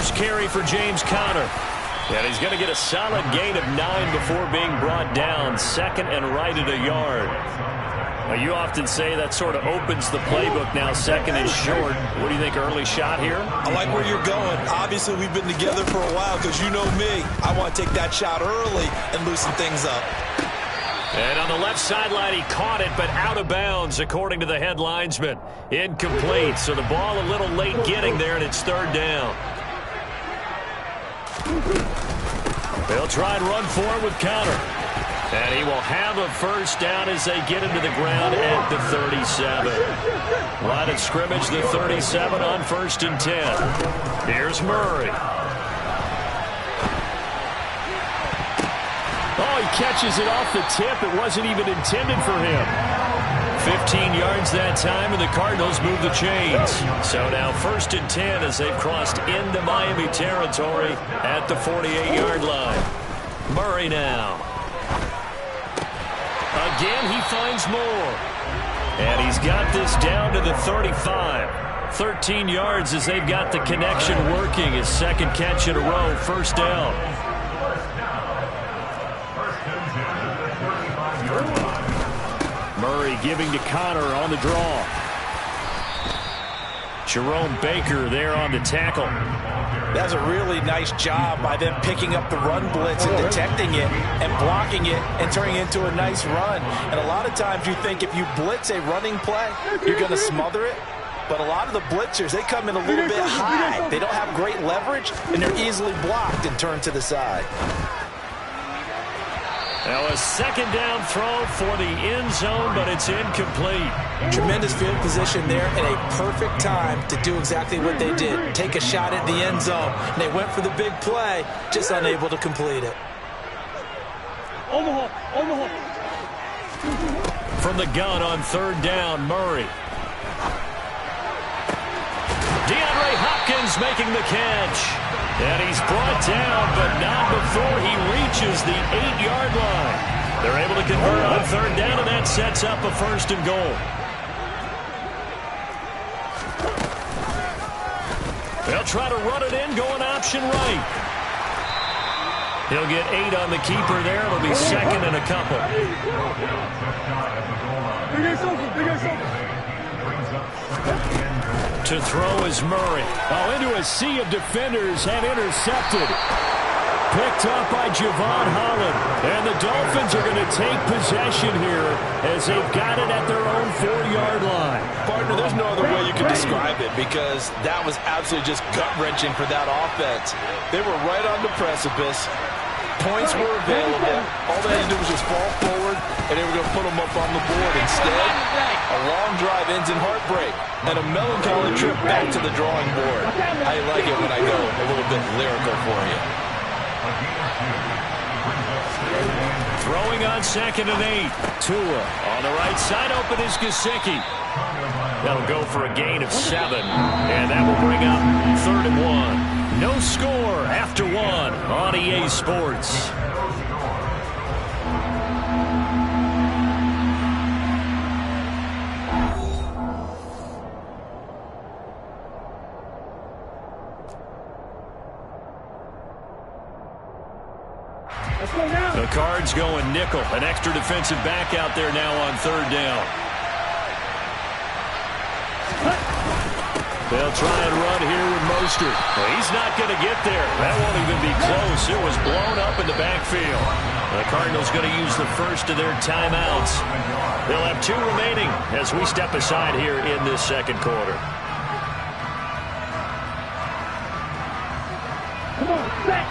first carry for James Conner. And he's going to get a solid gain of 9 before being brought down. Second and right at a yard. Well, you often say that sort of opens the playbook now, second and short. What do you think, early shot here? I like where you're going. Obviously, we've been together for a while because you know me. I want to take that shot early and loosen things up. And on the left sideline, he caught it, but out of bounds, according to the head linesman. Incomplete, so the ball a little late getting there, and it's third down. They'll try and run for it with Conner. And he will have a first down as they get into the ground at the 37. Line of scrimmage, the 37 on first and 10. Here's Murray. Oh, he catches it off the tip. It wasn't even intended for him. 15 yards that time, and the Cardinals move the chains. So now first and 10 as they've crossed into Miami territory at the 48-yard line. Murray now. Again, he finds more. And he's got this down to the 35. 13 yards as they've got the connection working. His second catch in a row, first down. Murray giving to Conner on the draw. Jerome Baker there on the tackle. That's a really nice job by them picking up the run blitz and detecting it and blocking it and turning it into a nice run. And a lot of times you think if you blitz a running play, you're going to smother it. But a lot of the blitzers, they come in a little bit high. They don't have great leverage, and they're easily blocked and turned to the side. Now a second down throw for the end zone, but it's incomplete. Tremendous field position there and a perfect time to do exactly what they did. Take a shot at the end zone. And they went for the big play, just unable to complete it. From the gun on third down, Murray. DeAndre Hopkins making the catch. And he's brought down, but not before he reaches the 8-yard line. They're able to convert on third down, and that sets up a first and goal. They'll try to run it in, going option right. He'll get 8 on the keeper there. It'll be second and a couple. To throw is Murray. Oh, into a sea of defenders and intercepted. Picked up by Javon Holland. And the Dolphins are going to take possession here as they've got it at their own 4-yard line. Partner, there's no other way you can describe it because that was absolutely just gut-wrenching for that offense. They were right on the precipice. Points were available. All they had to do was just fall forward, and they were going to put them up on the board. Instead, a long drive ends in heartbreak and a melancholy trip back to the drawing board. I like it when I go a little bit lyrical for you. Throwing on second and 8. Tua on the right side. Open is Gesicki. That'll go for a gain of 7. And that will bring up third and 1. No score after 1 on EA Sports. The Cards going nickel. An extra defensive back out there now on third down. They'll try and run here with Mostert. Well, he's not going to get there. That won't even be close. It was blown up in the backfield. The Cardinals going to use the first of their timeouts. They'll have 2 remaining as we step aside here in this second quarter. Come on, back.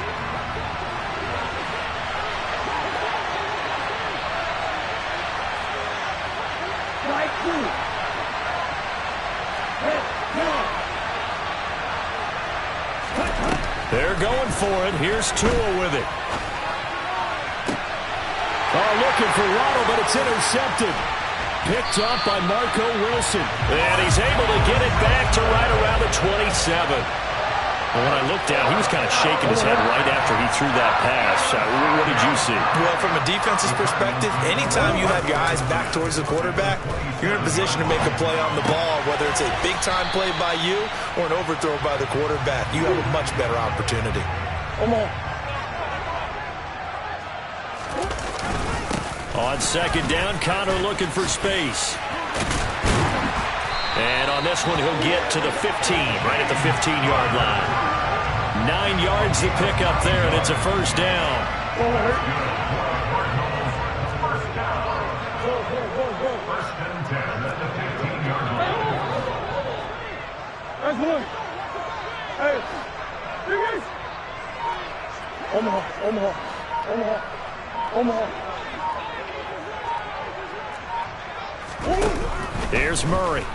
Right through. They're going for it. Here's Tua with it. Oh, looking for Waddle, but it's intercepted. Picked up by Marco Wilson. And he's able to get it back to right around the 27. Well, when I looked down, he was kind of shaking his head right after he threw that pass. What did you see? Well, from a defense's perspective, anytime you have your eyes back towards the quarterback, you're in a position to make a play on the ball, whether it's a big-time play by you or an overthrow by the quarterback. You have a much better opportunity. Come on. On second down, Connor looking for space. And on this one, he'll get to the 15, right at the 15-yard line. 9 yards to pick up there, and it's a first down. That's one. Hey, Omaha, Omaha, Omaha, Omaha. Here's Murray.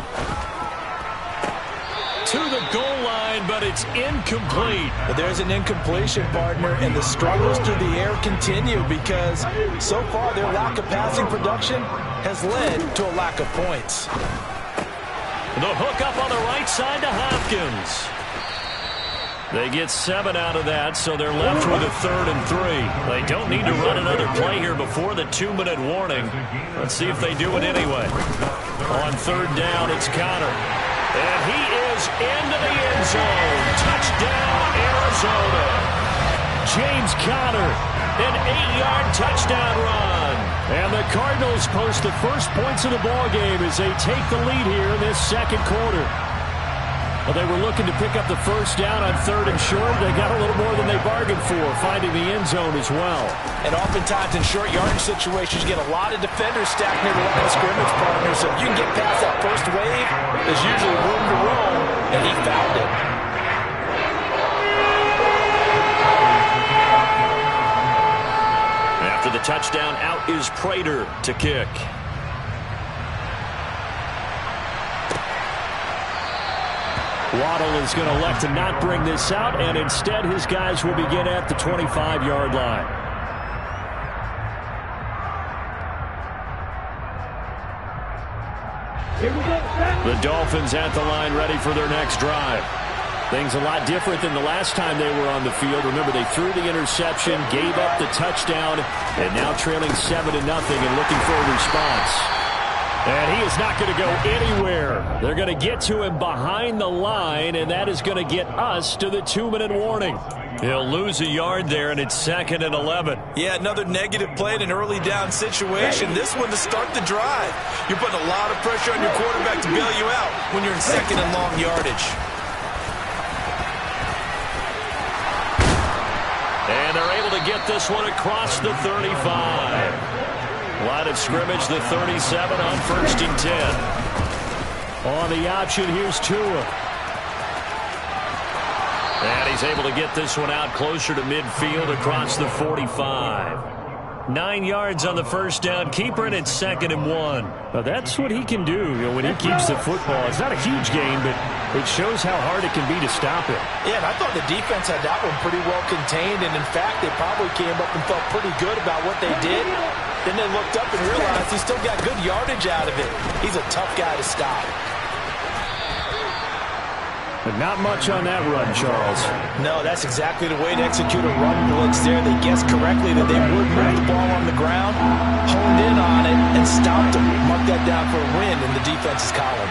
To the goal line, but it's incomplete. But there's an incompletion, partner, and the struggles through the air continue because so far their lack of passing production has led to a lack of points. The hook up on the right side to Hopkins. They get 7 out of that, so they're left with a 3rd and 3. They don't need to run another play here before the 2-minute warning. Let's see if they do it anyway. On 3rd down, it's Connor. And he is into the end zone. Touchdown, Arizona. James Conner, an 8-yard touchdown run. And the Cardinals post the first points of the ballgame as they take the lead here in this second quarter. Well, they were looking to pick up the first down on 3rd and short. They got a little more than they bargained for, finding the end zone as well. And oftentimes in short yardage situations, you get a lot of defenders stacked near the line of scrimmage, partner. So if you can get past that first wave, there's usually room to roam, and he found it. After the touchdown, out is Prater to kick. Waddle is going to elect to not bring this out, and instead his guys will begin at the 25-yard line. The Dolphins at the line ready for their next drive. Things a lot different than the last time they were on the field. Remember, they threw the interception, gave up the touchdown, and now trailing 7-0 and looking for a response. And he is not going to go anywhere. They're going to get to him behind the line, and that is going to get us to the 2-minute warning. He'll lose a yard there, and it's 2nd and 11. Yeah, another negative play in an early down situation. This one to start the drive. You're putting a lot of pressure on your quarterback to bail you out when you're in 2nd and long yardage. And they're able to get this one across the 35. Line of scrimmage, the 37 on 1st and 10. On the option, here's Tua. And he's able to get this one out closer to midfield across the 45. 9 yards on the first down. Keeper, and it's 2nd and 1. Now that's what he can do, when he keeps the football. It's not a huge gain, but it shows how hard it can be to stop it. Yeah, and I thought the defense had that one pretty well contained, and in fact, they probably came up and felt pretty good about what they did. Then they looked up and realized he still got good yardage out of it. He's a tough guy to stop. But not much on that run, Charles. No, that's exactly the way to execute a run blitz there. They guessed correctly that they would move the ball on the ground, honed in on it, and stopped him. Mark that down for a win in the defense's column.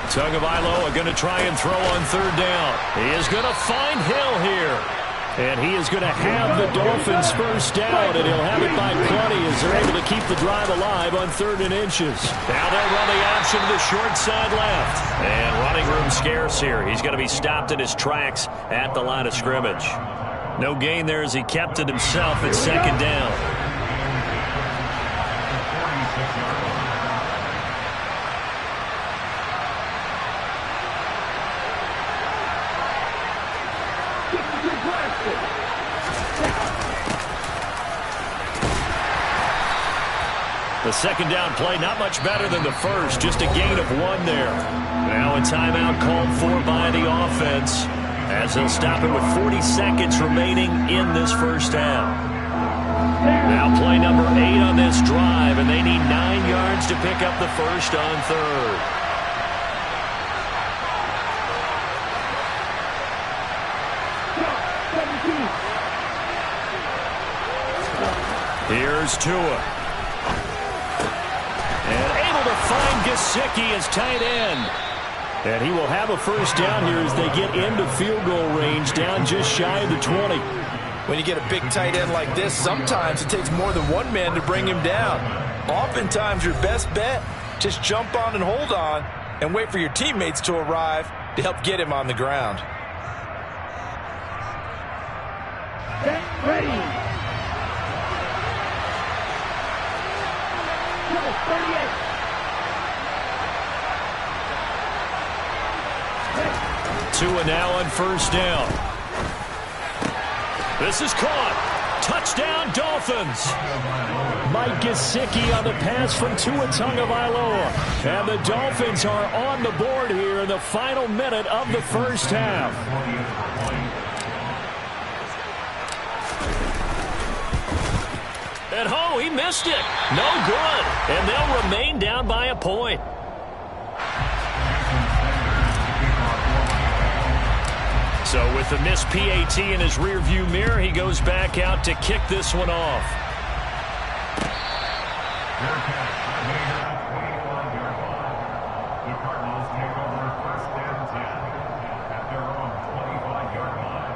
Tagovailoa going to try and throw on 3rd down. He is going to find Hill here. And he is going to have the Dolphins first down, and he'll have it by plenty as they're able to keep the drive alive on 3rd and inches. Now they'll run the option to the short side left. And running room scarce here. He's going to be stopped in his tracks at the line of scrimmage. No gain there as he kept it himself at 2nd down. The 2nd down play, not much better than the first, just a gain of 1 there. Now a timeout called for by the offense as they'll stop it with 40 seconds remaining in this first half. Now play number 8 on this drive, and they need 9 yards to pick up the first on 3rd. Here's Tua. And able to find Gesicki as tight end. And he will have a first down here as they get into field goal range, down just shy of the 20. When you get a big tight end like this, sometimes it takes more than one man to bring him down. Oftentimes, your best bet, just jump on and hold on and wait for your teammates to arrive to help get him on the ground. Get ready. Number 38. Tua now on first down. This is caught. Touchdown, Dolphins. Mike Gesicki on the pass from Tua Tagovailoa. And the Dolphins are on the board here in the final minute of the first half. And he missed it. No good. And they'll remain down by a point. So with the missed PAT in his rearview mirror, he goes back out to kick this one off. The Cardinals take over first and 10 at their own 25-yard line.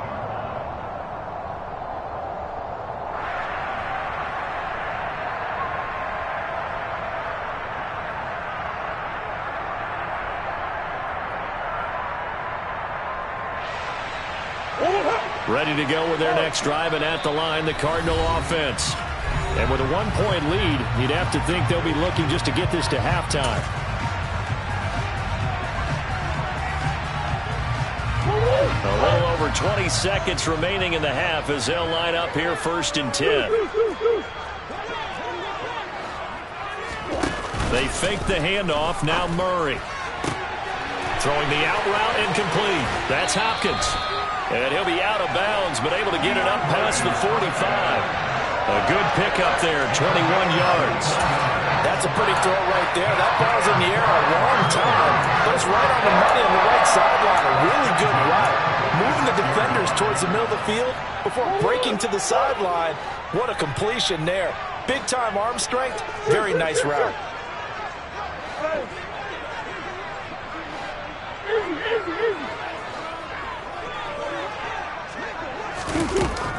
Ready to go with their next drive, and at the line, the Cardinal offense. And with a one-point lead, you'd have to think they'll be looking just to get this to halftime. A little over 20 seconds remaining in the half as they'll line up here first and 10. They fake the handoff. Now Murray. Throwing the out route incomplete. That's Hopkins. And he'll be out of bounds, but able to get it up past the 45. A good pickup there, 21 yards. That's a pretty throw right there. That ball's in the air a long time, but it's right on the money on the right sideline. A really good route. Moving the defenders towards the middle of the field before breaking to the sideline. What a completion there. Big-time arm strength. Very nice route.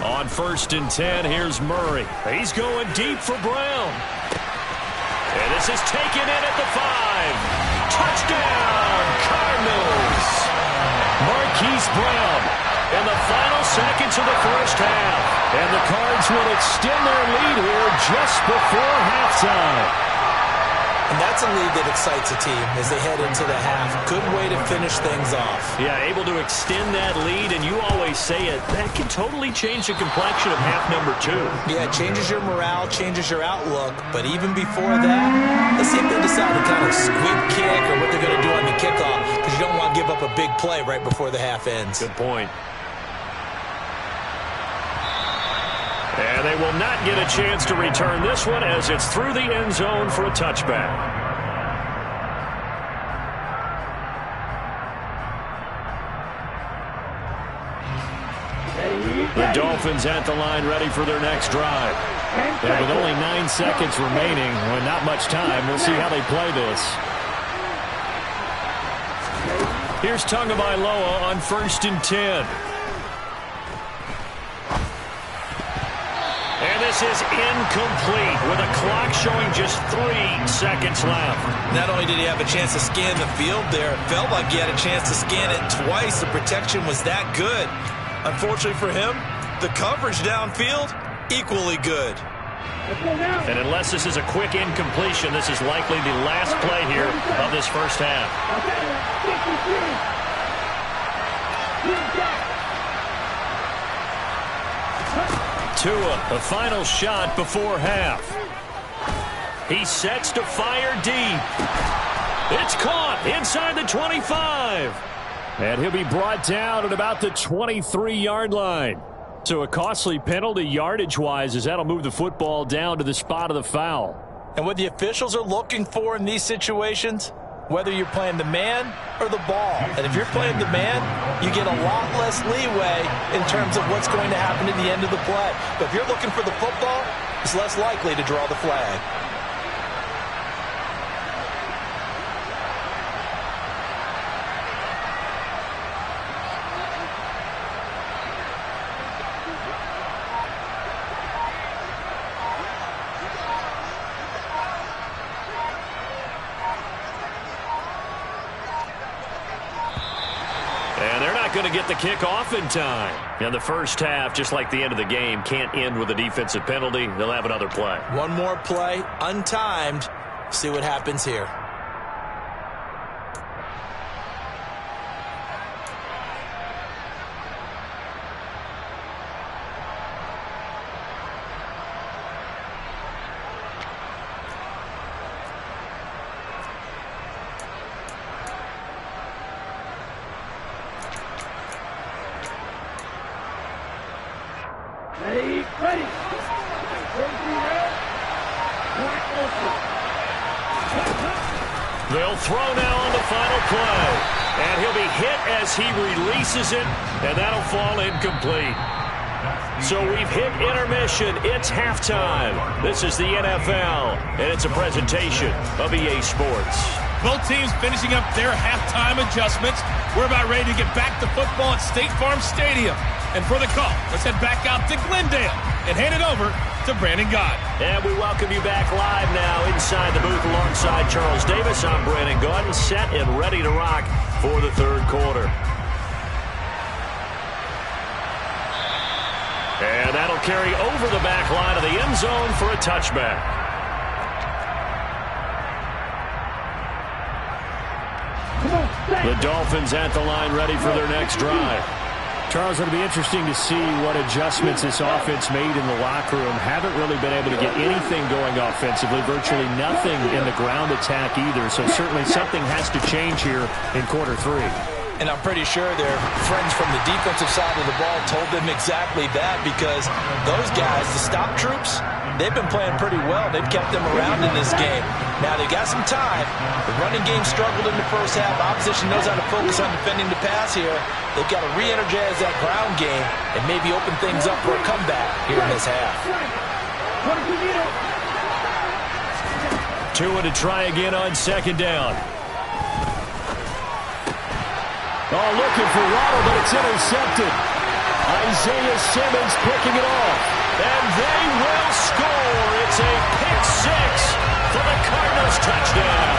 On first and 10, here's Murray. He's going deep for Brown. And this is taken in at the 5. Touchdown, Cardinals. Marquise Brown in the final seconds of the first half. And the Cards will extend their lead here just before halftime. And that's a lead that excites a team as they head into the half. Good way to finish things off. Yeah, able to extend that lead, and you always say it, that can totally change the complexion of half number 2. Yeah, it changes your morale, changes your outlook, but even before that, let's see if they decide to kind of squib kick or what they're going to do on the kickoff, because you don't want to give up a big play right before the half ends. Good point. And they will not get a chance to return this one as it's through the end zone for a touchback. The Dolphins at the line ready for their next drive. And with only 9 seconds remaining, well, not much time, we'll see how they play this. Here's Tagovailoa on first and 10. And this is incomplete with a clock showing just 3 seconds left. Not only did he have a chance to scan the field there, it felt like he had a chance to scan it twice. The protection was that good. Unfortunately for him, the coverage downfield, equally good. And unless this is a quick incompletion, this is likely the last play here of this first half. Tua, the final shot before half. He sets to fire deep. It's caught inside the 25. And he'll be brought down at about the 23-yard line. So a costly penalty yardage-wise as that'll move the football down to the spot of the foul. And what the officials are looking for in these situations, whether you're playing the man or the ball. And if you're playing the man, you get a lot less leeway in terms of what's going to happen at the end of the play. But if you're looking for the football, is less likely to draw the flag. Going to get the kick off in time. And the first half, just like the end of the game, can't end with a defensive penalty. They'll have another play. One more play, untimed. See what happens here. Ready. They'll throw now on the final play. And he'll be hit as he releases it, and that'll fall incomplete. So we've hit intermission. It's halftime. This is the NFL, and it's a presentation of EA Sports. Both teams finishing up their halftime adjustments. We're about ready to get back to football at State Farm Stadium. And for the call, let's head back out to Glendale and hand it over to Brandon Gaudin. And we welcome you back live now inside the booth alongside Charles Davis. I'm Brandon Gaudin, set and ready to rock for the third quarter. And that'll carry over the back line of the end zone for a touchback. The Dolphins at the line ready for their next drive. Charles, it'll be interesting to see what adjustments this offense made in the locker room. Haven't really been able to get anything going offensively, virtually nothing in the ground attack either. So certainly something has to change here in quarter three. And I'm pretty sure their friends from the defensive side of the ball told them exactly that, because those guys, the stop troops, they've been playing pretty well. They've kept them around in this game. Now they got some time. The running game struggled in the first half. Opposition knows how to focus on defending the pass here. They've got to re-energize that ground game and maybe open things up for a comeback here in this half. Tua to try again on second down. Oh, looking for Waddle, but it's intercepted. Isaiah Simmons picking it off. And they will score. It's a pick six for the Cardinals touchdown.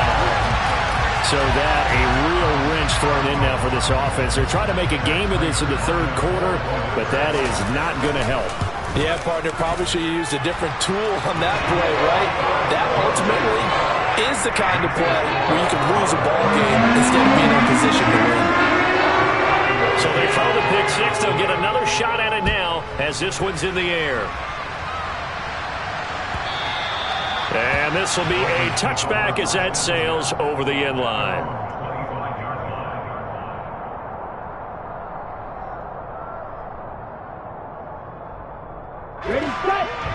So that, a real wrench thrown in now for this offense. They're trying to make a game of this in the third quarter, but that is not going to help. Yeah, partner, probably should have used a different tool on that play, right? That ultimately is the kind of play where you can lose a ball game instead of being in a position to win. So they throw the pick six. They'll get another shot at it now as this one's in the air. And this will be a touchback as that sails over the end line.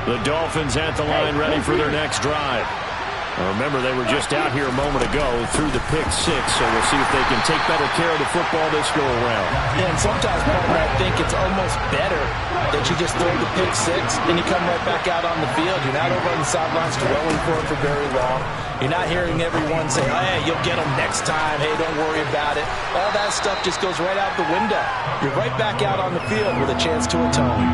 The Dolphins at the line ready for their next drive. Remember, they were just out here a moment ago through the pick six, so we'll see if they can take better care of the football this go-around. Yeah, and sometimes, partner, I think it's almost better that you just throw the pick six and you come right back out on the field. You're not over on the sidelines dwelling for it for very long. You're not hearing everyone say, oh, hey, you'll get them next time. Hey, don't worry about it. All that stuff just goes right out the window. You're right back out on the field with a chance to atone.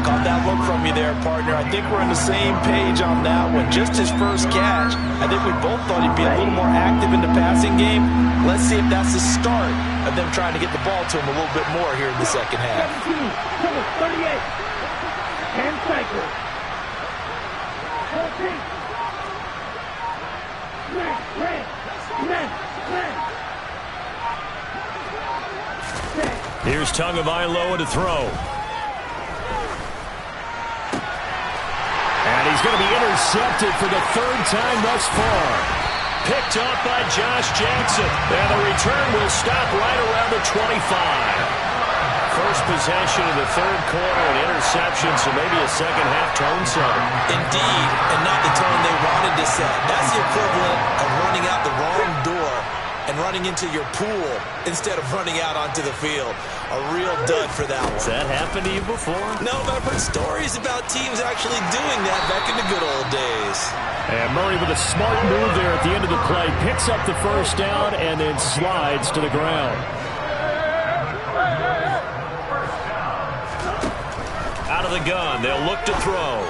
Caught that look from you there, partner. I think we're on the same page on that one. Just his first catch. I think we both thought he'd be a little more active in the passing game. Let's see if that's the start of them trying to get the ball to him a little bit more here in the second half. 17, 38. And cycle. 14. Here's Tagovailoa to throw. And he's going to be intercepted for the third time thus far. Picked up by Josh Jackson. And the return will stop right around the 25. First possession of the third quarter, an interception, so maybe a second-half tone setter. Indeed, and not the tone they wanted to set. That's the equivalent of running out the wrong door and running into your pool instead of running out onto the field. A real dud for that one. Has that happened to you before? No, but I've heard stories about teams actually doing that back in the good old days. And Murray with a smart move there at the end of the play. Picks up the first down and then slides to the ground. Out of the gun, they'll look to throw.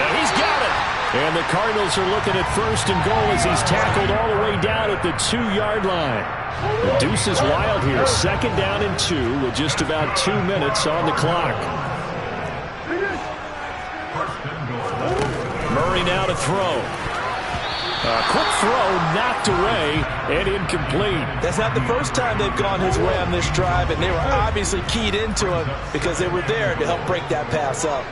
And he's got it. And the Cardinals are looking at first and goal as he's tackled all the way down at the 2-yard line. The deuce is wild here. 2nd down and 2 with just about 2 minutes on the clock. Murray now to throw. A quick throw knocked away and incomplete. That's not the first time they've gone his way on this drive, and they were obviously keyed into him because they were there to help break that pass up.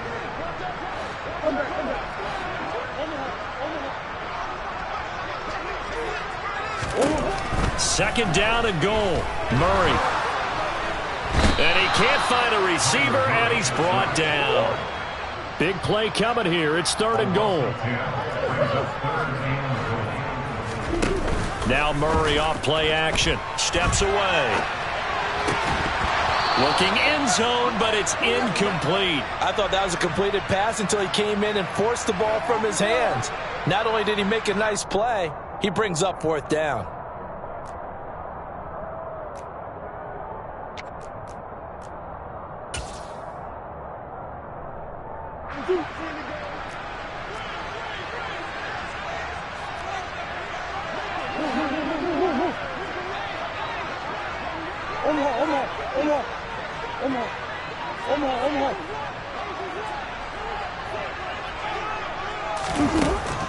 Second down and goal. Murray. And he can't find a receiver, and he's brought down. Big play coming here. It's 3rd and goal. Now Murray off play action. Steps away. Looking end zone, but it's incomplete. I thought that was a completed pass until he came in and forced the ball from his hands. Not only did he make a nice play, he brings up 4th down.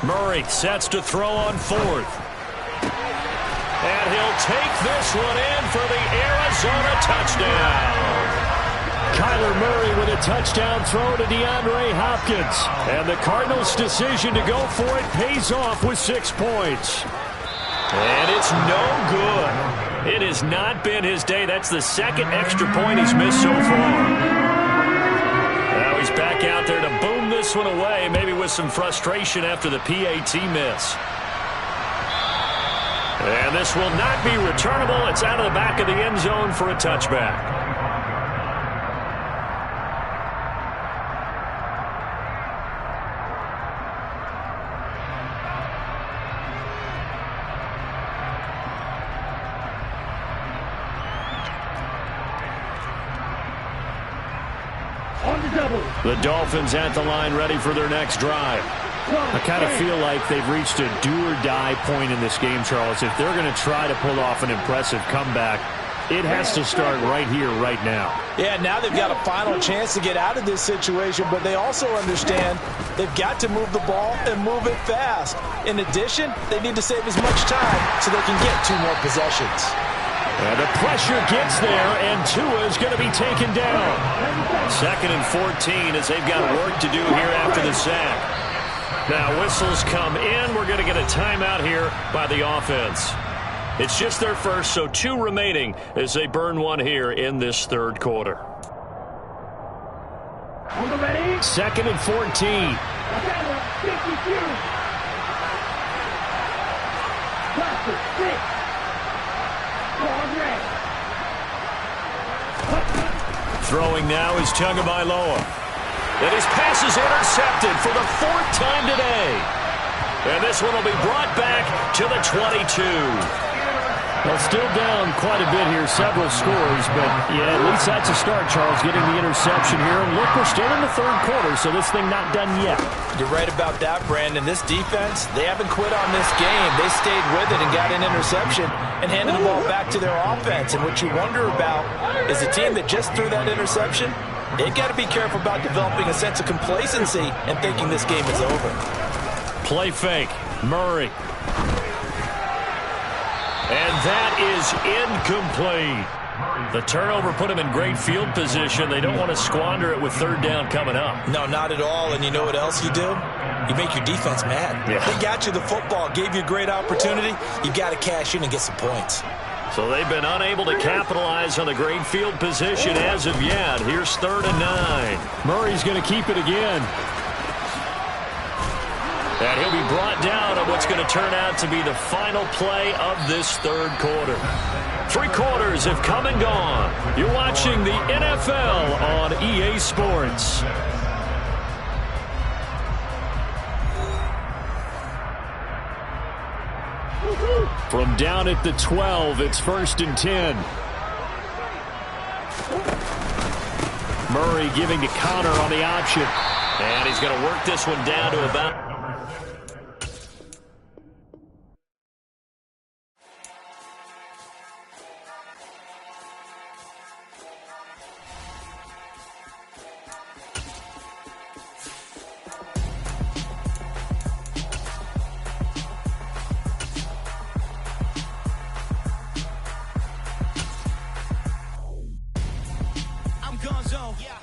Murray sets to throw on 4th. And he'll take this one in for the Arizona touchdown. Kyler Murray with a touchdown throw to DeAndre Hopkins. And the Cardinals' decision to go for it pays off with 6 points. And it's no good. It has not been his day. That's the 2nd extra point he's missed so far. Now he's back out there to boom this one away, maybe with some frustration after the PAT miss. And this will not be returnable. It's out of the back of the end zone for a touchback. The Dolphins at the line ready for their next drive. I kind of feel like they've reached a do-or-die point in this game, Charles. If they're going to try to pull off an impressive comeback, it has to start right here, right now. Yeah, now they've got a final chance to get out of this situation, but they also understand they've got to move the ball and move it fast. In addition, they need to save as much time so they can get 2 more possessions. And the pressure gets there, and Tua is going to be taken down. 2nd and 14 as they've got work to do here after the sack. Now whistles come in. We're going to get a timeout here by the offense. It's just their first, so 2 remaining as they burn one here in this 3rd quarter. 2nd and 14. Throwing now is Tagovailoa. And his pass is intercepted for the 4th time today. And this one will be brought back to the 22. Well, still down quite a bit here, several scores, but yeah, at least that's a start, Charles, getting the interception here. And look, we're still in the 3rd quarter, so this thing not done yet. You're right about that, Brandon. This defense, they haven't quit on this game. They stayed with it and got an interception and handed the ball back to their offense. And what you wonder about is a team that just threw that interception, they've got to be careful about developing a sense of complacency and thinking this game is over. Play fake. Murray. And that is incomplete. The turnover put them in great field position. They don't want to squander it with 3rd down coming up. No, not at all. And you know what else you do? You make your defense mad. Yeah. They got you the football, gave you a great opportunity. You've got to cash in and get some points. So they've been unable to capitalize on the great field position as of yet. Here's 3rd and 9. Murray's going to keep it again. And he'll be brought down on what's going to turn out to be the final play of this third quarter. 3 quarters have come and gone. You're watching the NFL on EA Sports. From down at the 12, it's 1st and 10. Murray giving to Connor on the option. And he's going to work this one down to about...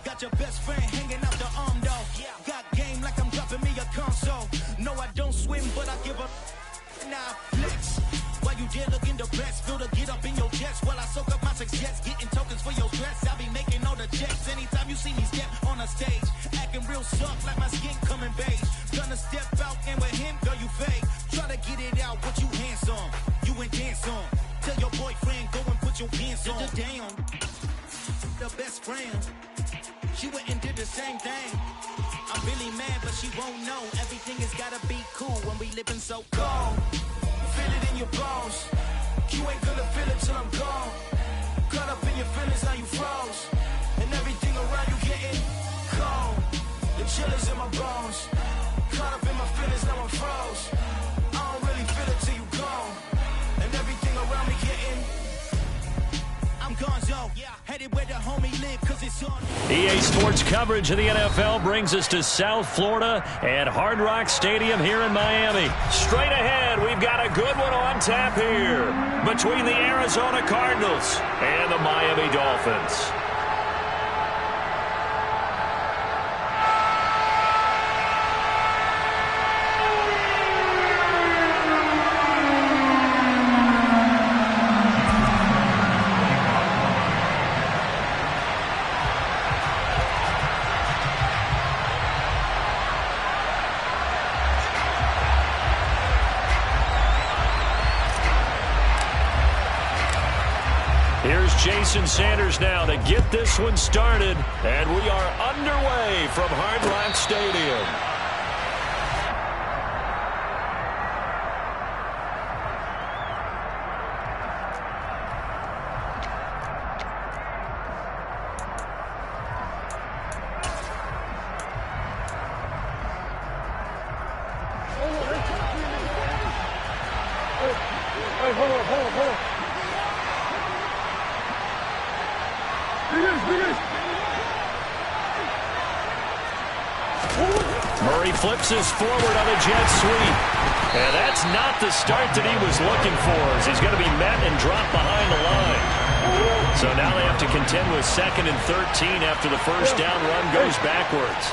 Got your best friend hanging out the arm, dog. Got game like I'm dropping me a console. No, I don't swim, but I give up. Now flex. While you there looking the best, feel the get up in your chest. While I soak up my success, getting tokens for your stress. I'll be making all the checks anytime you see me step on a stage. Acting real soft like my skin coming beige. Gonna step out and with him, girl, you fake. Try to get it out, what you handsome. You ain't dance on. Tell your boyfriend, go and put your pants on. Down. The best friend. She went and did the same thing. I'm really mad, but she won't know. Everything has gotta be cool when we living so cold. Feel it in your bones. You ain't gonna feel it till I'm gone. Caught up in your feelings, now you froze. And everything around you getting cold. The chill is in my bones. Caught up in my feelings, now I'm froze. I don't really feel it till you gone. And everything around me getting... I'm gonzo. Headed where the homie live, cause it's on. EA Sports coverage of the NFL brings us to South Florida at Hard Rock Stadium here in Miami. Straight ahead, we've got a good one on tap here between the Arizona Cardinals and the Miami Dolphins. Here's Jason Sanders now to get this one started, and we are underway from Hard Rock Stadium. Hold on. Murray flips us forward on a jet sweep. And that's not the start that he was looking for, as he's going to be met and dropped behind the line. So now they have to contend with 2nd and 13 after the first down run goes backwards.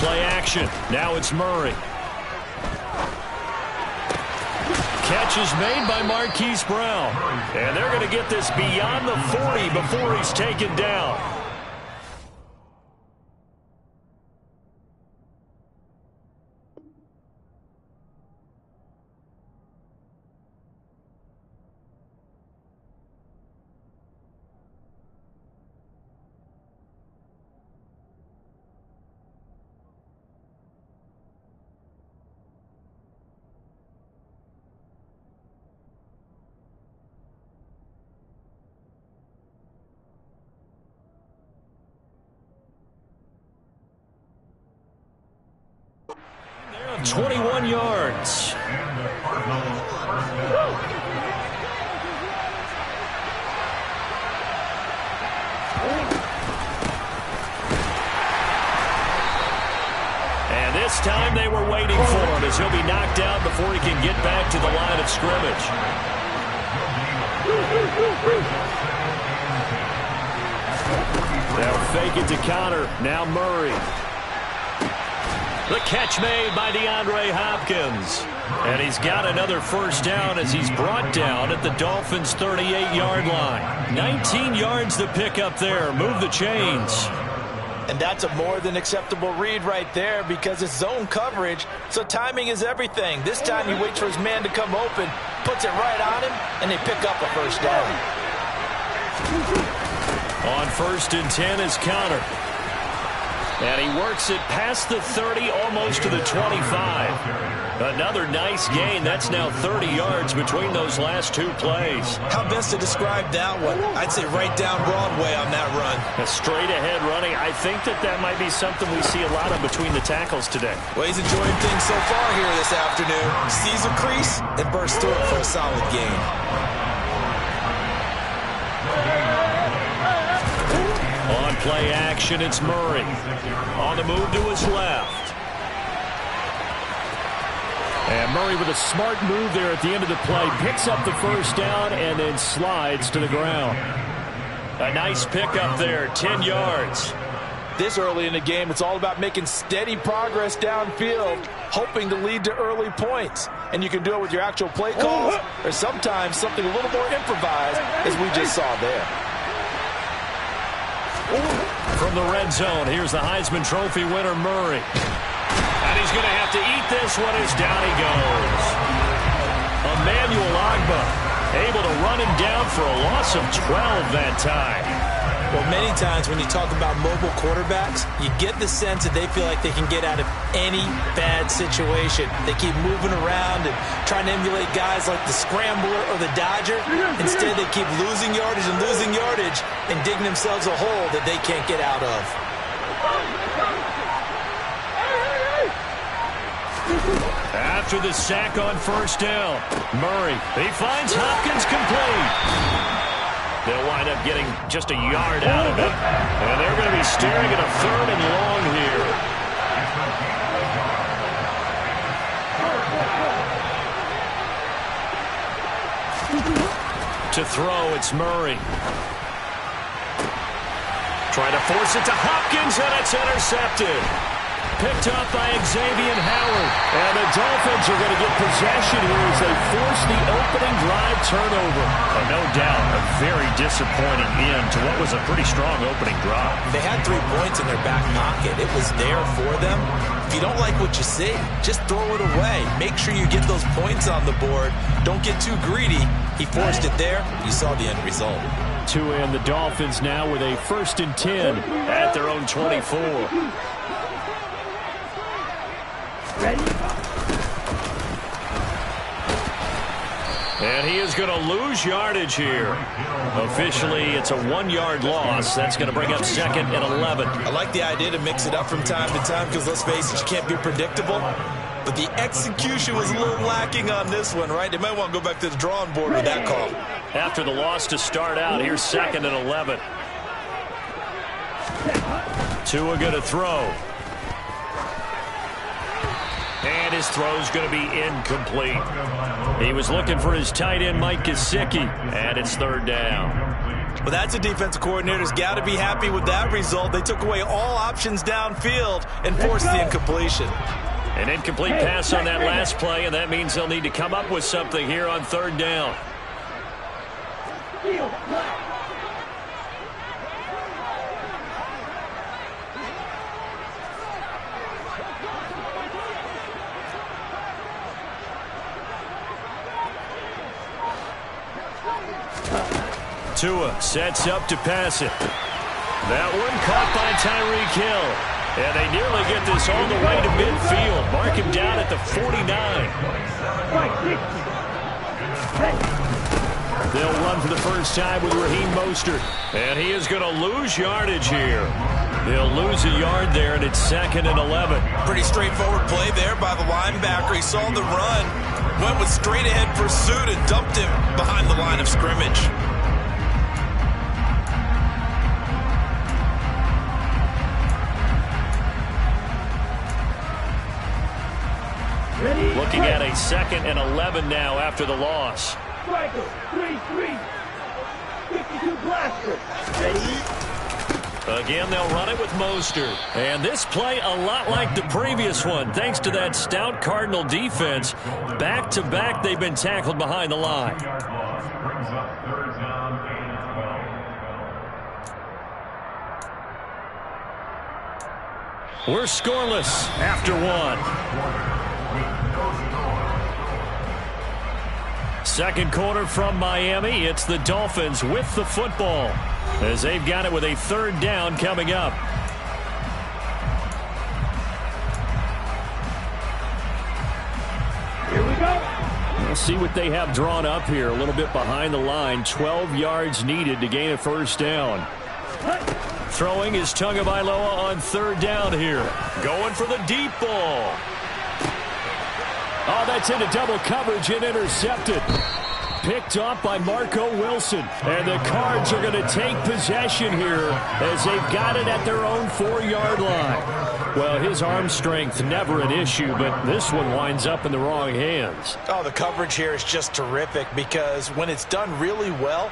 Play action. Now it's Murray. Catch is made by Marquise Brown. And they're going to get this beyond the 40 before he's taken down. They're on 21 yards. And this time they were waiting for him, as he'll be knocked out before he can get back to the line of scrimmage. They'll fake it to Connor. Now Murray. The catch made by DeAndre Hopkins. And he's got another first down as he's brought down at the Dolphins' 38-yard line. 19 yards to pick up there. Move the chains. And that's a more than acceptable read right there because it's zone coverage, so timing is everything. This time he waits for his man to come open, puts it right on him, and they pick up a first down. On 1st and 10 is Conner. And he works it past the 30, almost to the 25. Another nice gain. That's now 30 yards between those last two plays. How best to describe that one? I'd say right down Broadway on that run. A straight-ahead running. I think that might be something we see a lot of between the tackles today. Well, he's enjoying things so far here this afternoon. Sees a crease and bursts through it for a solid gain. On play action, it's Murray. On the move to his left. And Murray with a smart move there at the end of the play. Picks up the first down and then slides to the ground. A nice pickup there, 10 yards. This early in the game, it's all about making steady progress downfield, hoping to lead to early points. And you can do it with your actual play calls or sometimes something a little more improvised, as we just saw there. From the red zone, here's the Heisman Trophy winner, Murray. And he's going to have to eat this one as down he goes. Emmanuel Ogbah able to run him down for a loss of 12 that time. Well, many times when you talk about mobile quarterbacks, you get the sense that they feel like they can get out of any bad situation. They keep moving around and trying to emulate guys like the Scrambler or the Dodger. Instead, they keep losing yardage and digging themselves a hole that they can't get out of. After the sack on first down, Murray, he finds Hopkins complete. They'll wind up getting just a yard out of it. And they're going to be staring at a 3rd and long here. To throw, it's Murray. Trying to force it to Hopkins, and it's intercepted. Picked up by Xavier Howard. And the Dolphins are going to get possession here as they force the opening drive turnover. And no doubt, a very disappointing end to what was a pretty strong opening drive. They had 3 points in their back pocket. It was there for them. If you don't like what you see, just throw it away. Make sure you get those points on the board. Don't get too greedy. He forced it there. You saw the end result. Tua and the Dolphins now with a 1st and 10 at their own 24. And he is going to lose yardage here. Officially, it's a 1-yard loss. That's going to bring up 2nd and 11. I like the idea to mix it up from time to time because, let's face it, you can't be predictable. But the execution was a little lacking on this one, right? They might want to go back to the drawing board with that call. After the loss to start out, here's 2nd and 11. Tua going to throw. And his throw's going to be incomplete. He was looking for his tight end, Mike Gesicki, and it's 3rd down. Well, that's a defensive coordinator's got to be happy with that result. They took away all options downfield and forced the incompletion. An incomplete pass on that last play, and that means they'll need to come up with something here on 3rd down. Tua sets up to pass it. That one caught by Tyreek Hill. And they nearly get this all the way to midfield. Mark him down at the 49. They'll run for the first time with Raheem Mostert. And he is going to lose yardage here. They'll lose a yard there, and it's 2nd and 11. Pretty straightforward play there by the linebacker. He saw the run, went with straight-ahead pursuit, and dumped him behind the line of scrimmage. Looking at a 2nd and 11 now after the loss. 3-3. 52 blaster. Ready? Again, they'll run it with Mostert. And this play a lot like the previous one. Thanks to that stout Cardinal defense. Back-to-back, they've been tackled behind the line. 3-yard loss brings up 3rd down and 12. We're scoreless after one. Second quarter from Miami. It's the Dolphins with the football as they've got it with a third down coming up. Here we go. We'll see what they have drawn up here. A little bit behind the line. 12 yards needed to gain a first down. Throwing is Tagovailoa on third down here. Going for the deep ball. Oh, that's into double coverage and intercepted. Picked off by Marco Wilson. And the Cards are going to take possession here as they've got it at their own 4-yard line. Well, his arm strength never an issue, but this one winds up in the wrong hands. Oh, the coverage here is just terrific because when it's done really well,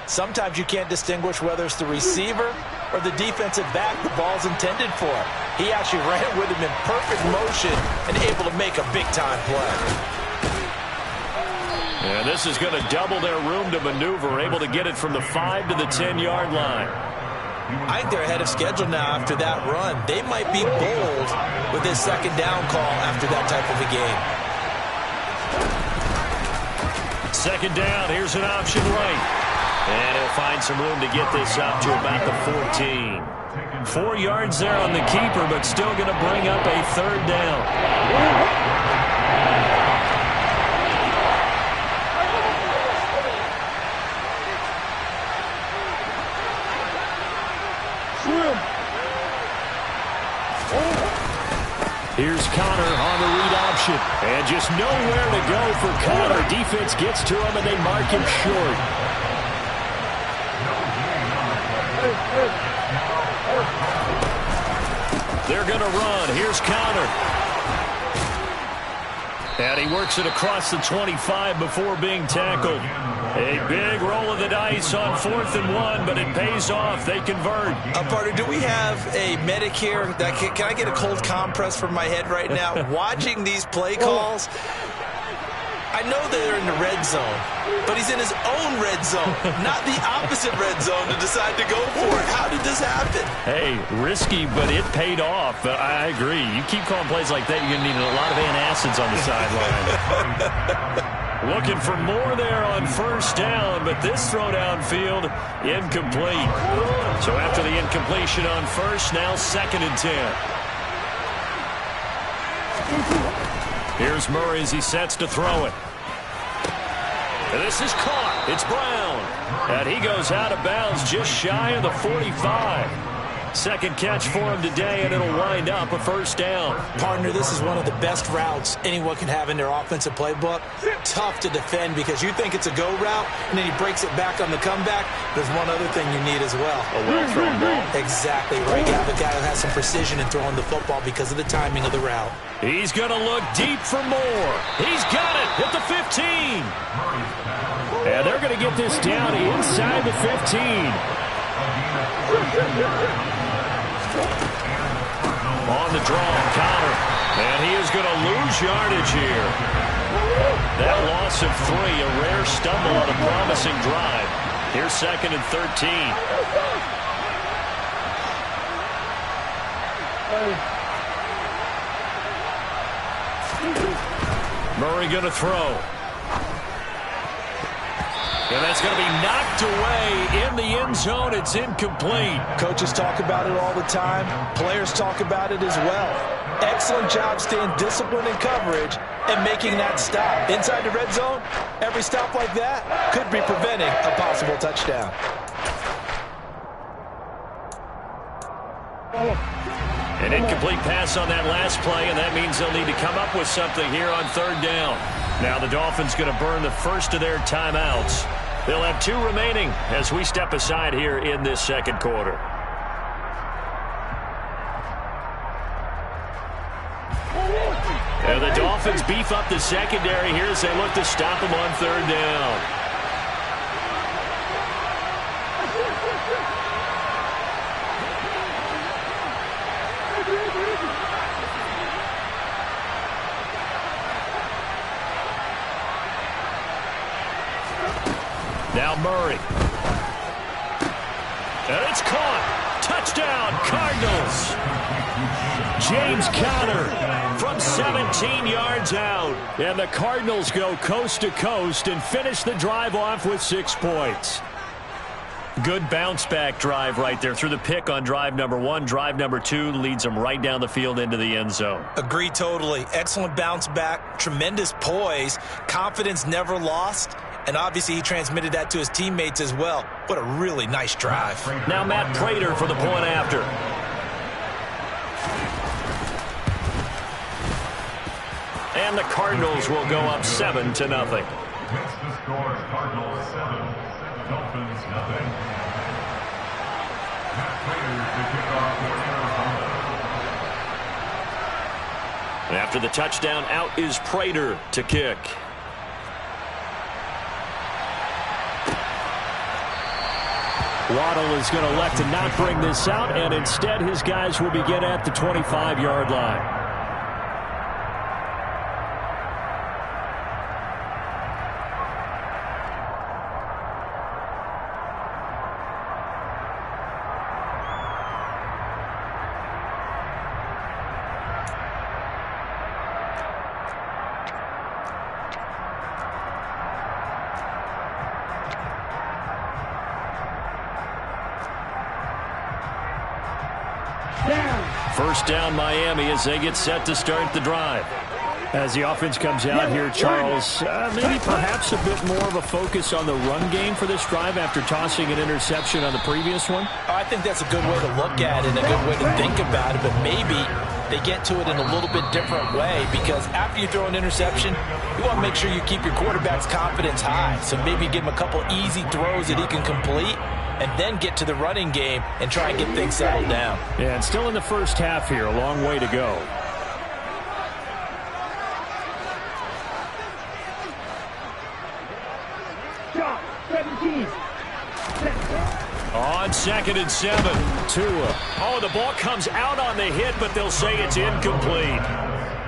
sometimes you can't distinguish whether it's the receiver or the defensive back the ball's intended for. He actually ran with him in perfect motion and able to make a big-time play. And this is going to double their room to maneuver, able to get it from the 5 to the 10-yard line. I think they're ahead of schedule now after that run. They might be bold with this second down call after that type of a game. Second down, here's an option right. And he'll find some room to get this up to about the 14. 4 yards there on the keeper, but still going to bring up a third down. Here's Connor on the read option. And just nowhere to go for Connor. Defense gets to him, and they mark him short. They're going to run. Here's Connor. And he works it across the 25 before being tackled. A big roll of the dice on 4th and 1, but it pays off. They convert. Partner, do we have a medic here? Can I get a cold compress from my head right now? Watching these play calls, I know they're in the red zone, but he's in his own red zone, not the opposite red zone to decide to go for it. How did this happen? Hey, risky, but it paid off. I agree. You keep calling plays like that, you're going to need a lot of antacids on the sideline. Looking for more there on first down, but this throw downfield incomplete. So after the incompletion on first, now 2nd and 10. Here's Murray as he sets to throw it. And this is caught. It's Brown. And he goes out of bounds just shy of the 45. Second catch for him today, and it'll wind up a first down. Partner, this is one of the best routes anyone can have in their offensive playbook. Tough to defend because you think it's a go route, and then he breaks it back on the comeback. There's one other thing you need as well. A well-thrown ball. Exactly right. You have a guy who has some precision in throwing the football because of the timing of the route. He's going to look deep for more. He's got it at the 15. And they're going to get this down inside the 15. On the draw, Connor. And he is going to lose yardage here. That loss of 3, a rare stumble on a promising drive. Here's 2nd and 13. Murray going to throw. And that's going to be knocked away in the end zone. It's incomplete. Coaches talk about it all the time. Players talk about it as well. Excellent job staying disciplined in coverage and making that stop. Inside the red zone, every stop like that could be preventing a possible touchdown. An incomplete pass on that last play, and that means they'll need to come up with something here on third down. Now the Dolphins going to burn the first of their timeouts. They'll have 2 remaining as we step aside here in this second quarter. And the Dolphins beef up the secondary here as they look to stop them on third down. Now Murray. And it's caught. Touchdown, Cardinals. James Conner from 17 yards out. And the Cardinals go coast to coast and finish the drive off with 6 points. Good bounce-back drive right there through the pick on drive number 1. Drive number 2 leads them right down the field into the end zone. Agree totally. Excellent bounce back, tremendous poise, confidence never lost, and obviously he transmitted that to his teammates as well. What a really nice drive. Now Matt Prater for the point after. And the Cardinals will go up 7-0. Next to score, Cardinals 7, Dolphins nothing. Matt Prater to kick off for Arizona. After the touchdown, out is Prater to kick. Waddle is going to elect to not bring this out, and instead his guys will begin at the 25-yard line. First down Miami as they get set to start the drive. As the offense comes out here, Charles, maybe perhaps a bit more of a focus on the run game for this drive after tossing an interception on the previous one? I think that's a good way to look at it and a good way to think about it, but maybe they get to it in a little bit different way, because after you throw an interception, you want to make sure you keep your quarterback's confidence high. So maybe give him a couple easy throws that he can complete, and then get to the running game and try and get things settled down. Yeah, and still in the first half here, a long way to go. Drop, 17. On 2nd and 7, Tua. Oh, the ball comes out on the hit, but they'll say it's incomplete.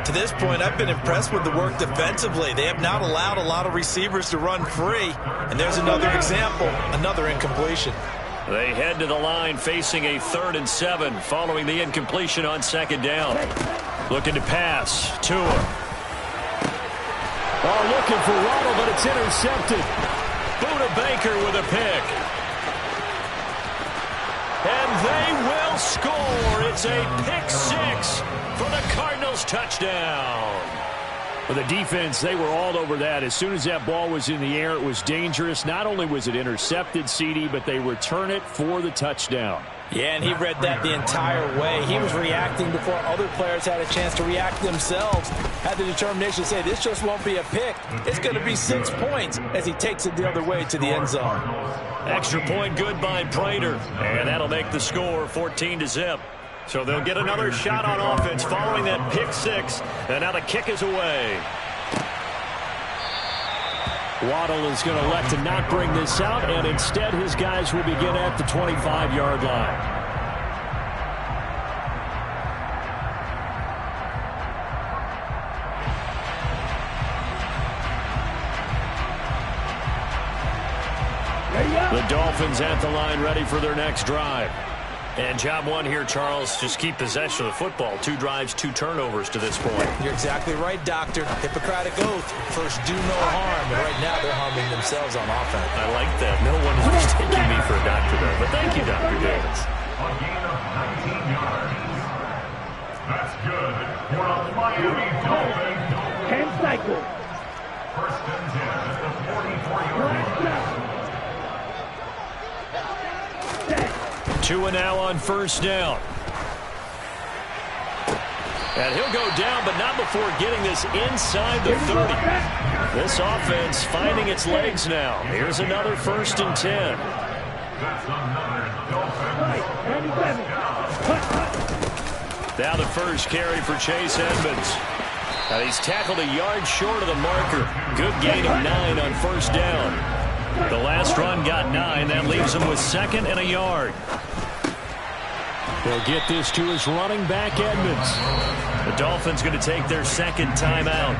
To this point, I've been impressed with the work defensively. They have not allowed a lot of receivers to run free. And there's another example, another incompletion. They head to the line facing a 3rd and 7 following the incompletion on 2nd down. Looking to pass. Tua. Oh, looking for Waddle, but it's intercepted. Buda Baker with a pick. And they will score. It's a pick 6 for the Cardinals touchdown. For the defense, they were all over that. As soon as that ball was in the air, it was dangerous. Not only was it intercepted, CD, but they return it for the touchdown. Yeah, and he read that the entire way. He was reacting before other players had a chance to react themselves. Had the determination to say, this just won't be a pick. It's going to be 6 points as he takes it the other way to the end zone. Extra point good by Prater. And that'll make the score 14-0. So they'll get another shot on offense following that pick 6. And now the kick is away. Waddle is going to elect to not bring this out, and instead his guys will begin at the 25-yard line. The Dolphins at the line ready for their next drive. And job 1 here, Charles, just keep possession of the football. 2 drives, 2 turnovers to this point. You're exactly right, Doctor. Hippocratic oath. First, do no harm. And right now, they're harming themselves on offense. I like that. No one is mistaking me for a doctor there. But thank you, Dr. Davis. A gain of 19 yards. That's good for a Miami Dolphins. 10 cycles. First and 10 at the 44-yard line. 2 now on first down. And he'll go down, but not before getting this inside the 30. This offense finding its legs now. Here's another 1st and 10. That's another Dolphins. Now the first carry for Chase Edmonds. And he's tackled a yard short of the marker. Good gain of 9 on first down. The last run got 9. That leaves him with 2nd and a yard. They'll get this to his running back, Edmonds. The Dolphins going to take their 2nd timeout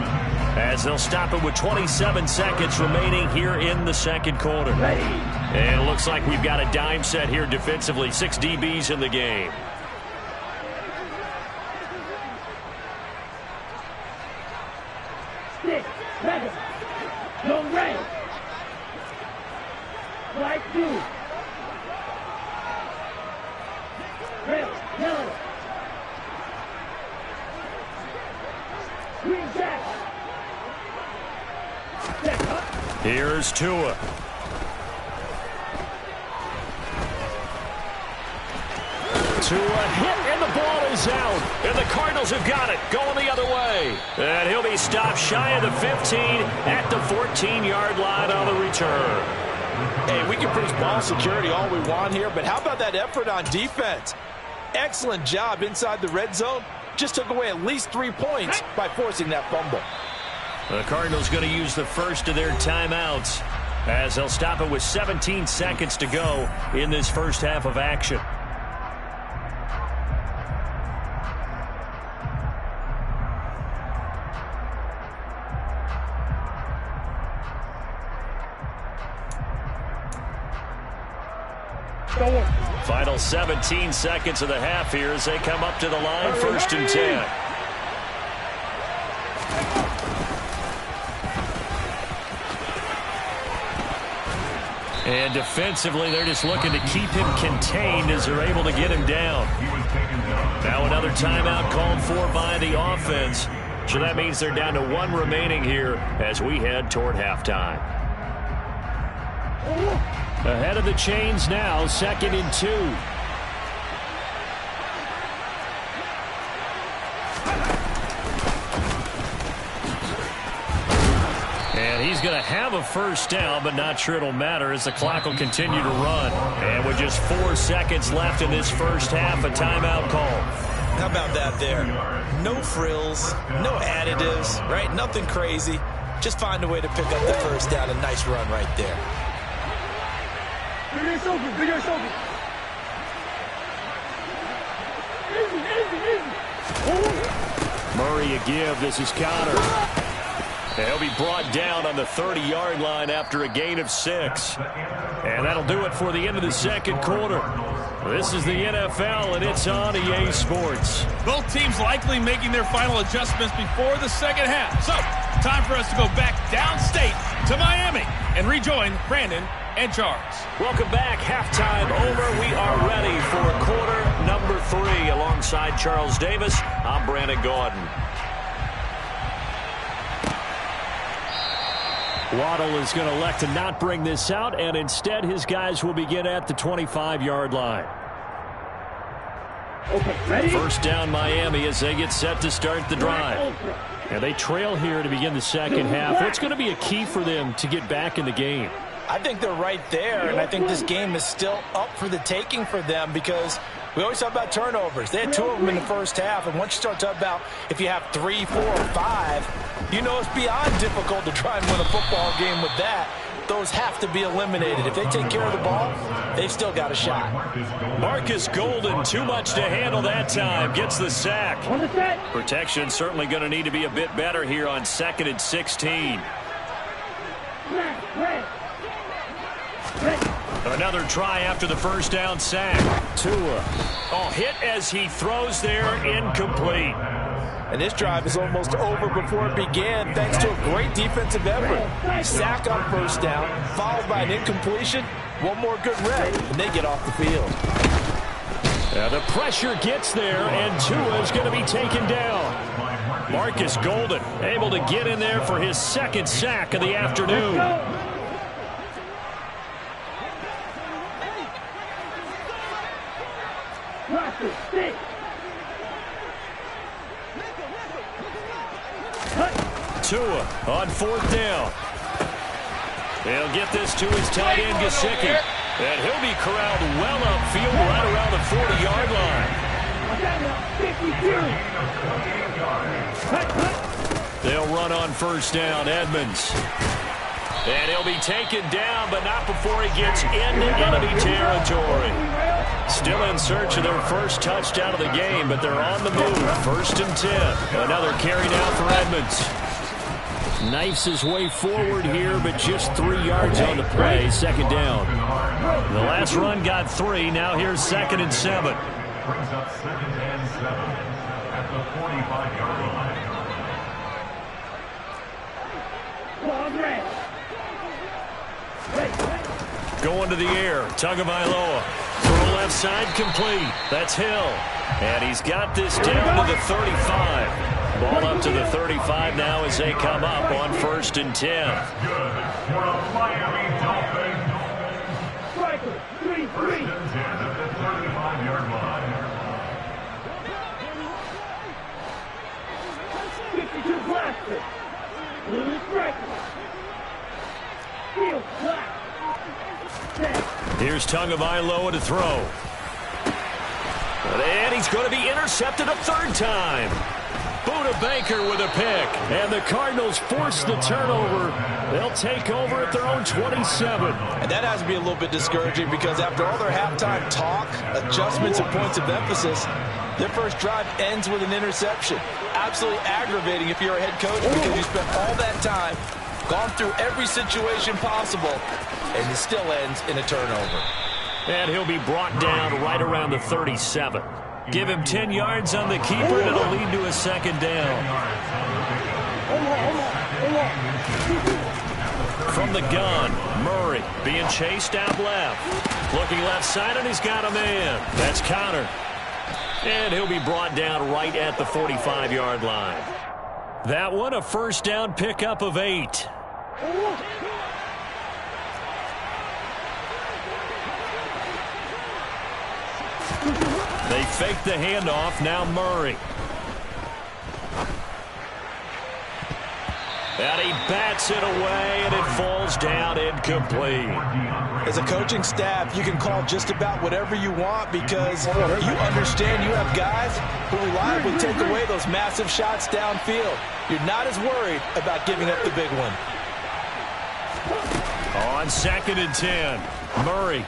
as they'll stop it with 27 seconds remaining here in the 2nd quarter. And it looks like we've got a dime set here defensively. 6 DBs in the game. 6. Red. Long red. Flag 2. Red. Yellow. Green jack. Check up. Here's Tua. Tua hit, and the ball is out. And the Cardinals have got it, going the other way. And he'll be stopped shy of the 15 at the 14-yard line on the return. Hey, we can preach ball security all we want here, but how about that effort on defense? Excellent job inside the red zone. Just took away at least 3 points by forcing that fumble. The Cardinals going to use the first of their timeouts as they'll stop it with 17 seconds to go in this first half of action. Final 17 seconds of the half here as they come up to the line, 1st and 10. And defensively, they're just looking to keep him contained as they're able to get him down. Now another timeout called for by the offense. So that means they're down to 1 remaining here as we head toward halftime. Ahead of the chains now, 2nd and 2. And he's going to have a first down, but not sure it'll matter as the clock will continue to run. And with just 4 seconds left in this first half, a timeout call. How about that there? No frills, no additives, right? Nothing crazy. Just find a way to pick up the first down. A nice run right there. Bigger shoulder, bigger shoulder. Easy, easy, easy. Murray a give. This is Connor. He'll be brought down on the 30-yard line after a gain of 6. And that'll do it for the end of the second quarter. This is the NFL, and it's on EA Sports. Both teams likely making their final adjustments before the second half. So, time for us to go back downstate to Miami and rejoin Brandon and Charles. Welcome back. Halftime over. We are ready for quarter number 3. Alongside Charles Davis, I'm Brandon Gaudin. Waddle is going to elect to not bring this out, and instead his guys will begin at the 25-yard line. Okay, ready? First down Miami as they get set to start the drive. And they trail here to begin the second half. What's going to be a key for them to get back in the game? I think they're right there, and I think this game is still up for the taking for them because we always talk about turnovers. They had 2 of them in the first half, and once you start talking about if you have 3, 4, or 5, you know it's beyond difficult to try and win a football game with that. Those have to be eliminated. If they take care of the ball, they've still got a shot. Marcus Golden, too much to handle that time, gets the sack. On the set. Protection certainly going to need to be a bit better here on 2nd and 16. Red. Another try after the first down sack. Tua. Hit as he throws there, incomplete. And this drive is almost over before it began thanks to a great defensive effort. Sack on first down, followed by an incompletion. One more good rep, and they get off the field. The pressure gets there, and Tua is going to be taken down. Marcus Golden able to get in there for his 2nd sack of the afternoon. Tua on 4th down. He'll get this to his tight end, Gesicki. And he'll be corralled well upfield right around the 40-yard line. They'll run on first down, Edmonds. And he'll be taken down, but not before he gets into enemy territory. Still in search of their first touchdown of the game, but they're on the move. 1st and 10. Another carry now for Edmonds. Knifes his way forward here, but just 3 yards on the play. 2nd down. The last run got 3. Now here's 2nd and 7. Brings up 2nd and 7 at the 45-yard line. going to the air. Tagovailoa. Throw left side complete. That's Hill. And he's got this down to the 35. Ball up to the 35 now as they come up on 1st and 10. That's good for the Miami Dolphins. Striker, 3-3. First and 10 at the 35-yard line. 52 blaster. Blue striker. Field black. Here's Tagovailoa to throw. And he's going to be intercepted a 3rd time. Buda Baker with a pick. And the Cardinals force the turnover. They'll take over at their own 27. And that has to be a little bit discouraging because after all their halftime talk, adjustments, and points of emphasis, their first drive ends with an interception. Absolutely aggravating if you're a head coach because you spent all that time, gone through every situation possible, and it still ends in a turnover. And he'll be brought down right around the 37. Give him 10 yards on the keeper, and it'll lead to a 2nd down. From the gun, Murray being chased out left. Looking left side, and he's got a man. That's Connor. And he'll be brought down right at the 45-yard line. That one, a 1st down pickup of 8. They fake the handoff. Now Murray. And he bats it away, and it falls down incomplete. As a coaching staff, you can call just about whatever you want because you understand you have guys who reliably take away those massive shots downfield. You're not as worried about giving up the big one. On 2nd and 10, Murray.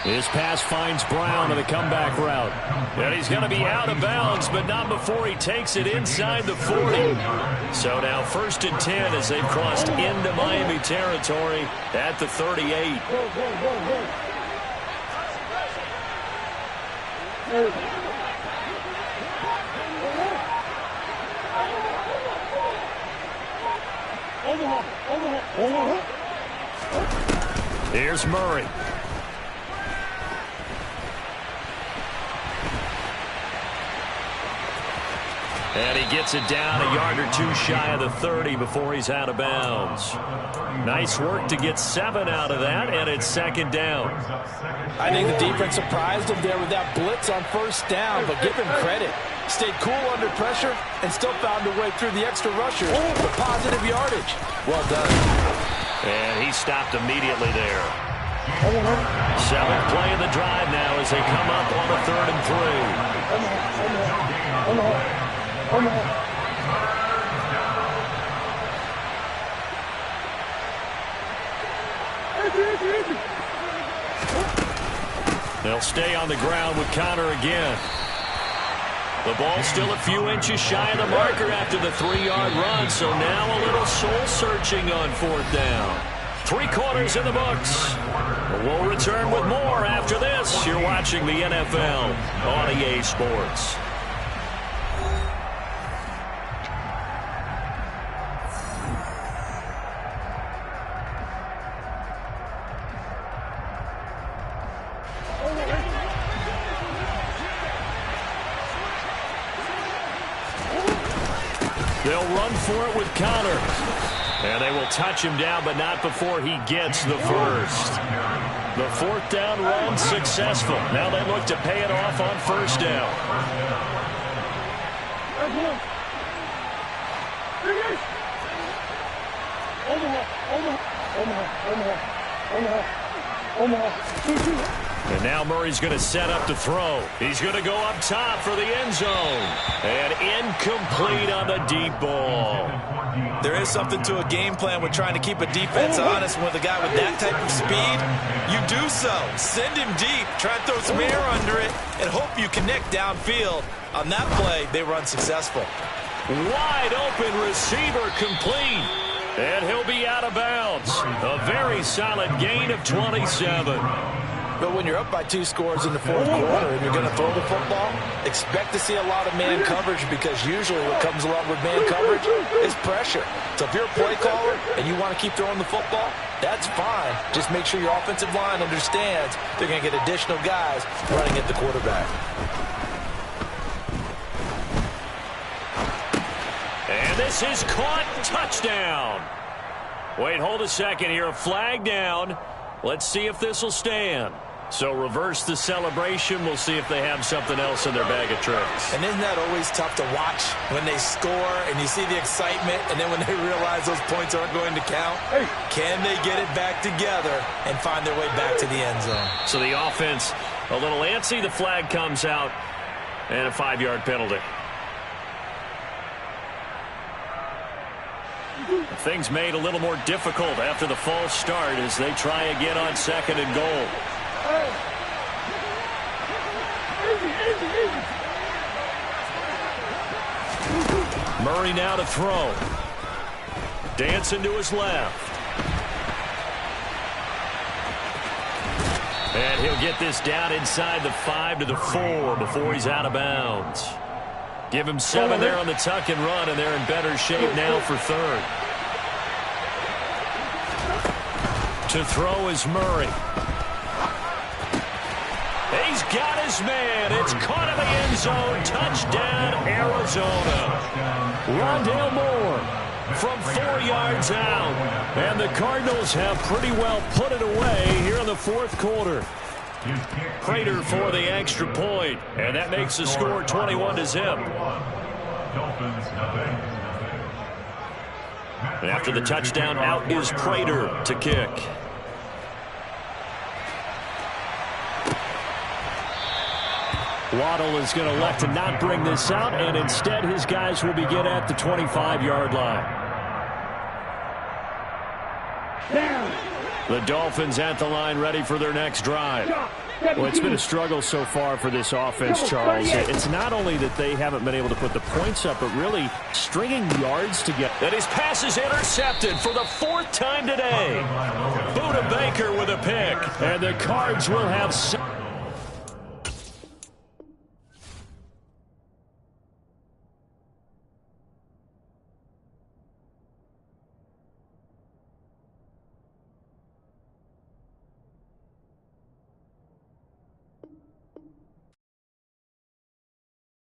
His pass finds Brown on the comeback route. And he's going to be out of bounds, but not before he takes it inside the 40. So now 1st and 10 as they've crossed into Miami territory at the 38. Here's Murray. And he gets it down a yard or 2 shy of the 30 before he's out of bounds. Nice work to get 7 out of that, and it's 2nd down. I think the defense surprised him there with that blitz on 1st down, but give him credit. Stayed cool under pressure and still found a way through the extra rushers for positive yardage. Well done. And he stopped immediately there. 7th play of the drive now as they come up on a 3rd and 3. They'll stay on the ground with Connor again. The ball still a few inches shy of the marker after the 3-yard run, so now a little soul-searching on 4th down. 3 quarters in the books. We'll return with more after this. You're watching the NFL on EA Sports. They'll run for it with Connor. And they will touch him down, but not before he gets the 1st. The 4th down run successful. Now they look to pay it off on 1st down. And now Murray's going to set up to throw. He's going to go up top for the end zone. And incomplete on the deep ball. There is something to a game plan with trying to keep a defense honest with a guy with that type of speed. You do so. Send him deep. Try and throw some air under it and hope you connect downfield. On that play, they were unsuccessful. Wide open receiver complete. And he'll be out of bounds. A very solid gain of 27. But when you're up by 2 scores in the fourth quarter and you're going to throw the football, expect to see a lot of man coverage, because usually what comes along with man coverage is pressure. So if you're a play caller and you want to keep throwing the football, that's fine. Just make sure your offensive line understands they're going to get additional guys running at the quarterback. And this is caught. Touchdown. Wait, hold a second here. A flag down. Let's see if this will stand. So reverse the celebration. We'll see if they have something else in their bag of tricks. And isn't that always tough to watch when they score and you see the excitement, and then when they realize those points aren't going to count? Can they get it back together and find their way back to the end zone? So the offense a little antsy. The flag comes out and a 5-yard penalty. Things made a little more difficult after the false start as they try again on 2nd and goal. Murray now to throw. Dancing to his left. And he'll get this down inside the 5 to the 4 before he's out of bounds. Give him 7 there on the tuck and run, and they're in better shape now for 3rd. To throw is Murray. He's got his man. It's caught in the end zone. Touchdown, Arizona. Rondale Moore from 4 yards out. And the Cardinals have pretty well put it away here in the 4th quarter. Prater for the extra point, and that makes the score 21-0. And after the touchdown, out is Prater to kick. Waddle is going to elect to not bring this out, and instead his guys will begin at the 25-yard line. The Dolphins at the line, ready for their next drive. Well, it's been a struggle so far for this offense, Charles. It's not only that they haven't been able to put the points up, but really stringing yards together. And his pass is intercepted for the 4th time today. Buda Baker with a pick. And the Cards will have...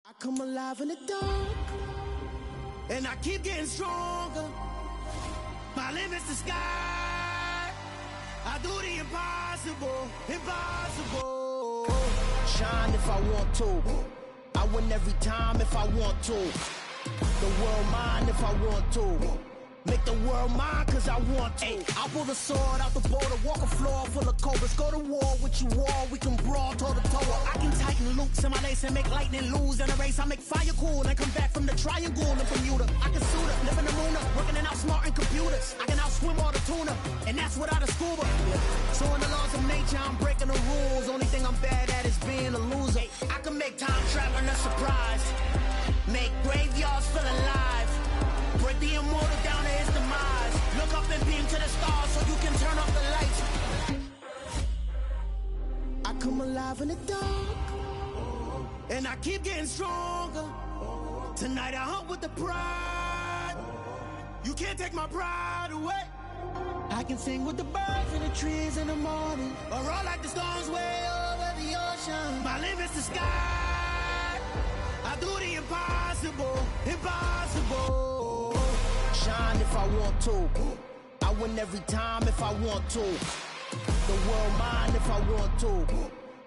I come alive in the dark, and I keep getting stronger. My limit's the sky. I do the impossible, impossible. Shine if I want to. I win every time if I want to. The world mine if I want to. Make the world mine cause I want to. I'll pull the sword out the border, walk a floor full of cobras. Go to war with you all, we can brawl toe to toe. I can tighten loops in my lace and make lightning lose in a race. I make fire cool and come back from the triangle in Bermuda. I can suit up, live in the moon up, working and outsmarting computers. I can outswim all the tuna, and that's without a scuba. So in the laws of nature, I'm breaking the rules. Only thing I'm bad at is being a loser. I can make time traveling a surprise. Make graveyards feel alive. Break the immortal down to his demise. Look up and beam to the stars so you can turn off the lights. I come alive in the dark, and I keep getting stronger. Tonight I hunt with the pride. You can't take my pride away. I can sing with the birds and the trees in the morning, or roll like the storms way over the ocean. My limit's the sky. I do the impossible, impossible. Shine if I want to. I win every time if I want to. The world mine if I want to.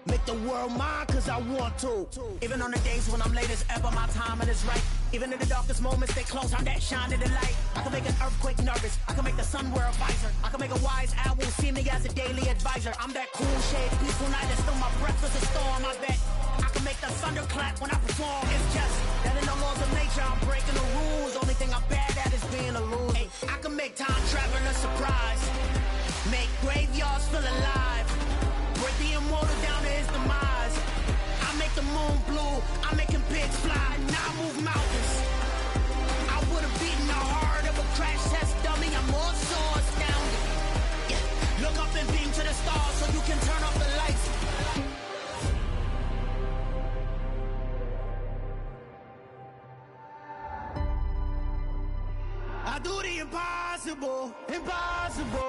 Make the world mine cause I want to. Even on the days when I'm late as ever, my timing is right. Even in the darkest moments, they close, I'm that shining the light. I can make an earthquake nervous. I can make the sun wear a visor. I can make a wise owl see me as a daily advisor. I'm that cool shade, peaceful night, and still my breath is a storm. I bet I can make the thunder clap when I perform. It's just that in the laws of nature, I'm breaking the rules. Only thing I'm bad at is being a loser. Hey, I can make time traveling a surprise. Make graveyards feel alive. Break the immortal down to his demise. I make the moon blue. I'm making pigs fly. Now I move mountains. I would have beaten the heart of a crash test dummy. I'm more so astounded. Yeah. Look up and beam to the stars so you can turn off the lights. impossible, impossible.